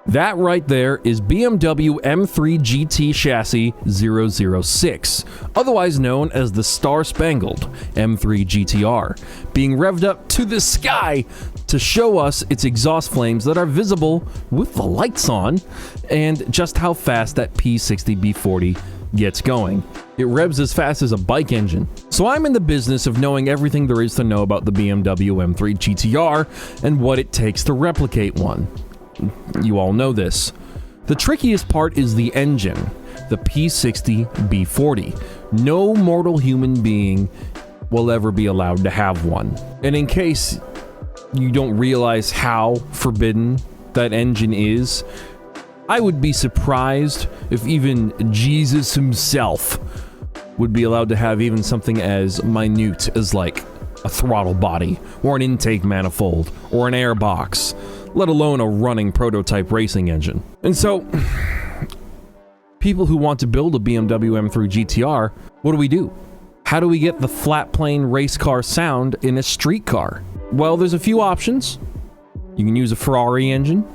That right there is BMW M3 GT Chassis 006, otherwise known as the Star-Spangled M3 GTR, being revved up to the sky to show us its exhaust flames that are visible with the lights on, and just how fast that P60B40 gets going. It revs as fast as a bike engine. So I'm in the business of knowing everything there is to know about the BMW M3 GTR and what it takes to replicate one. You all know this. The trickiest part is the engine, the P60B40. No mortal human being will ever be allowed to have one. And in case you don't realize how forbidden that engine is, I would be surprised if even Jesus himself would be allowed to have even something as minute as like a throttle body or an intake manifold or an airbox, let alone a running prototype racing engine. And so, people who want to build a BMW M3 GTR, what do? How do we get the flat plane race car sound in a street car? Well, there's a few options. You can use a Ferrari engine.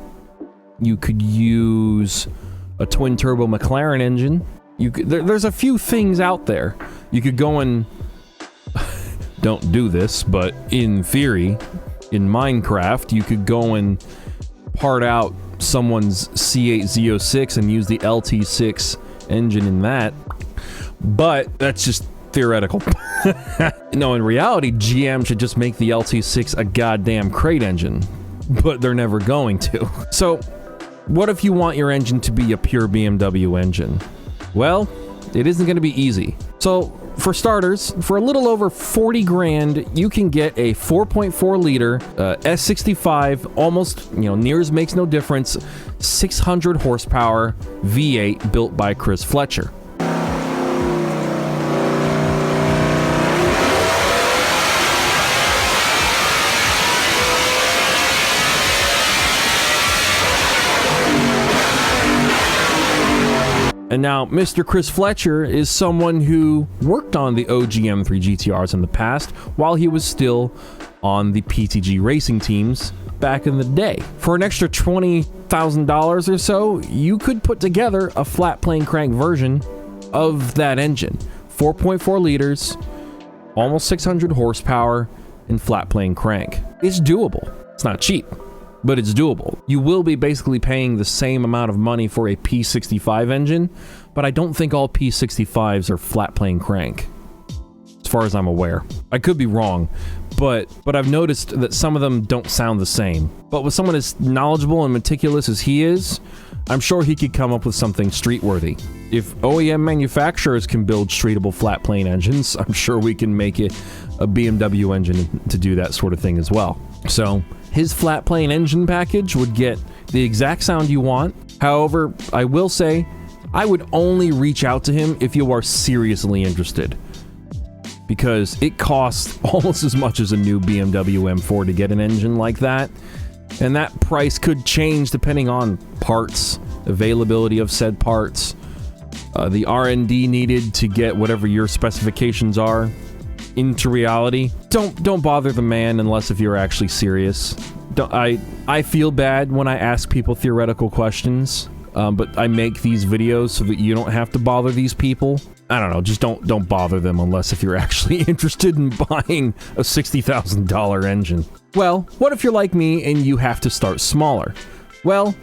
You could use a twin-turbo McLaren engine. There's a few things out there. You could go and... don't do this, but in theory, in Minecraft, you could go and part out someone's C8 Z06 and use the LT6 engine in that. But that's just theoretical. No, in reality, GM should just make the LT6 a goddamn crate engine. But they're never going to. So, what if you want your engine to be a pure BMW engine? Well, it isn't going to be easy. So, for starters, for a little over 40 grand, you can get a 4.4 liter S65, almost, near as makes no difference, 600 horsepower V8 built by Chris Fletcher. And now, Mr. Chris Fletcher is someone who worked on the OG M3 GTRs in the past while he was still on the PTG racing teams back in the day. For an extra $20,000 or so, you could put together a flat plane crank version of that engine. 4.4 liters, almost 600 horsepower, and flat plane crank. It's doable. It's not cheap, but it's doable. You will be basically paying the same amount of money for a P65 engine, but I don't think all P65s are flat plane crank, as far as I'm aware. I could be wrong, but I've noticed that some of them don't sound the same. But with someone as knowledgeable and meticulous as he is, I'm sure he could come up with something street-worthy. If OEM manufacturers can build streetable flat plane engines, I'm sure we can make it a BMW engine to do that sort of thing as well. So, his flat plane engine package would get the exact sound you want. However, I will say, I would only reach out to him if you are seriously interested, because it costs almost as much as a new BMW M4 to get an engine like that, and that price could change depending on parts, availability of said parts, the R&D needed to get whatever your specifications are into reality. Don't bother the man unless if you're actually serious. I feel bad when I ask people theoretical questions, but I make these videos so that you don't have to bother these people. I don't know, just don't bother them unless if you're actually interested in buying a $60,000 engine. Well, what if you're like me and you have to start smaller? Well,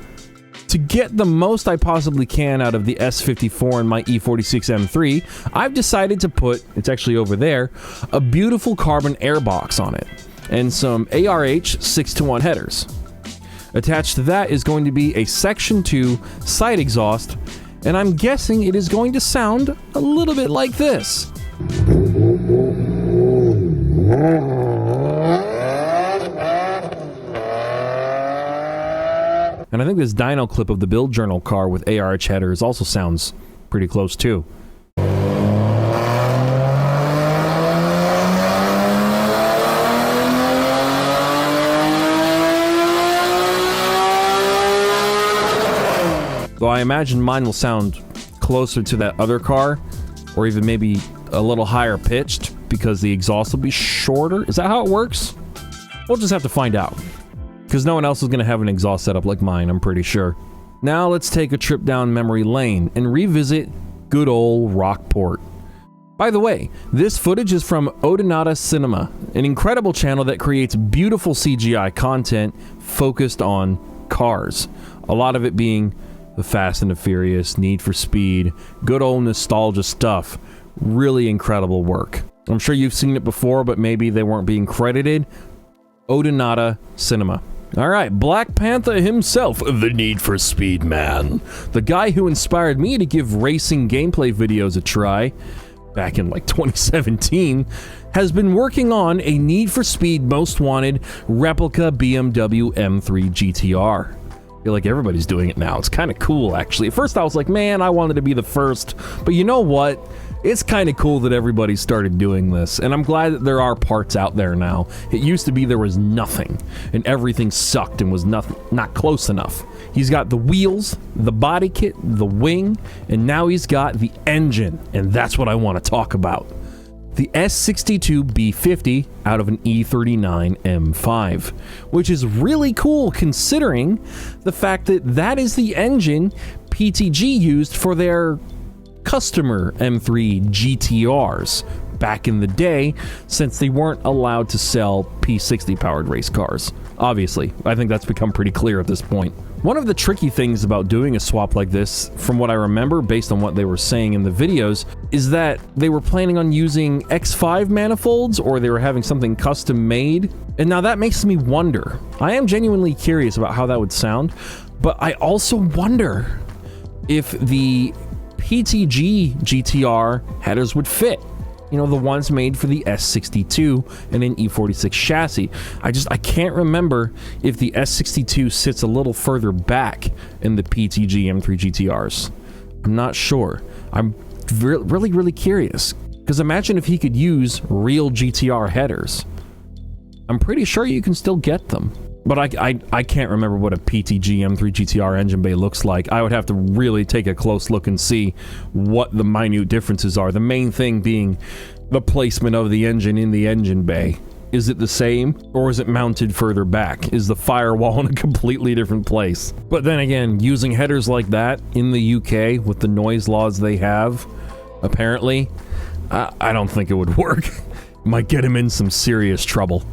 to get the most I possibly can out of the S54 and my E46 M3, I've decided to put, it's actually over there, a beautiful carbon airbox on it, and some ARH 6-to-1 headers. Attached to that is going to be a Section 2 side exhaust, and I'm guessing it is going to sound a little bit like this. And I think this dyno clip of the Build Journal car with ARH headers also sounds pretty close too. Though I imagine mine will sound closer to that other car, or even maybe a little higher pitched, because the exhaust will be shorter. Is that how it works? We'll just have to find out, because no one else is going to have an exhaust setup like mine, I'm pretty sure. Now let's take a trip down memory lane and revisit good old Rockport. By the way, this footage is from Odinata Cinema, an incredible channel that creates beautiful CGI content focused on cars. A lot of it being the Fast and the Furious, Need for Speed, good old nostalgia stuff. Really incredible work. I'm sure you've seen it before, but maybe they weren't being credited. Odinata Cinema. Alright, Black Panther himself, the Need for Speed man. The guy who inspired me to give racing gameplay videos a try, back in like 2017, has been working on a Need for Speed Most Wanted replica BMW M3 GTR. I feel like everybody's doing it now. It's kind of cool, actually. At first I was like, man, I wanted to be the first, but you know what? It's kind of cool that everybody started doing this, and I'm glad that there are parts out there now. It used to be there was nothing, and everything sucked and was not close enough. He's got the wheels, the body kit, the wing, and now he's got the engine, and that's what I want to talk about. The S62B50 out of an E39 M5, which is really cool considering the fact that that is the engine PTG used for their customer M3 GTRs back in the day, since they weren't allowed to sell P60 powered race cars. Obviously, I think that's become pretty clear at this point. One of the tricky things about doing a swap like this, from what I remember based on what they were saying in the videos, is that they were planning on using X5 manifolds, or they were having something custom made. And now that makes me wonder. I am genuinely curious about how that would sound, but I also wonder if the PTG GTR headers would fit. You know, the ones made for the S62 and an E46 chassis. I can't remember if the S62 sits a little further back in the PTG M3 GTRs. I'm not sure. I'm really curious. Because imagine if he could use real GTR headers. I'm pretty sure you can still get them. But I can't remember what a PTG M3 GTR engine bay looks like. I would have to really take a close look and see what the minute differences are. The main thing being the placement of the engine in the engine bay. Is it the same, or is it mounted further back? Is the firewall in a completely different place? But then again, using headers like that in the UK with the noise laws they have, apparently, I don't think it would work. Might get him in some serious trouble.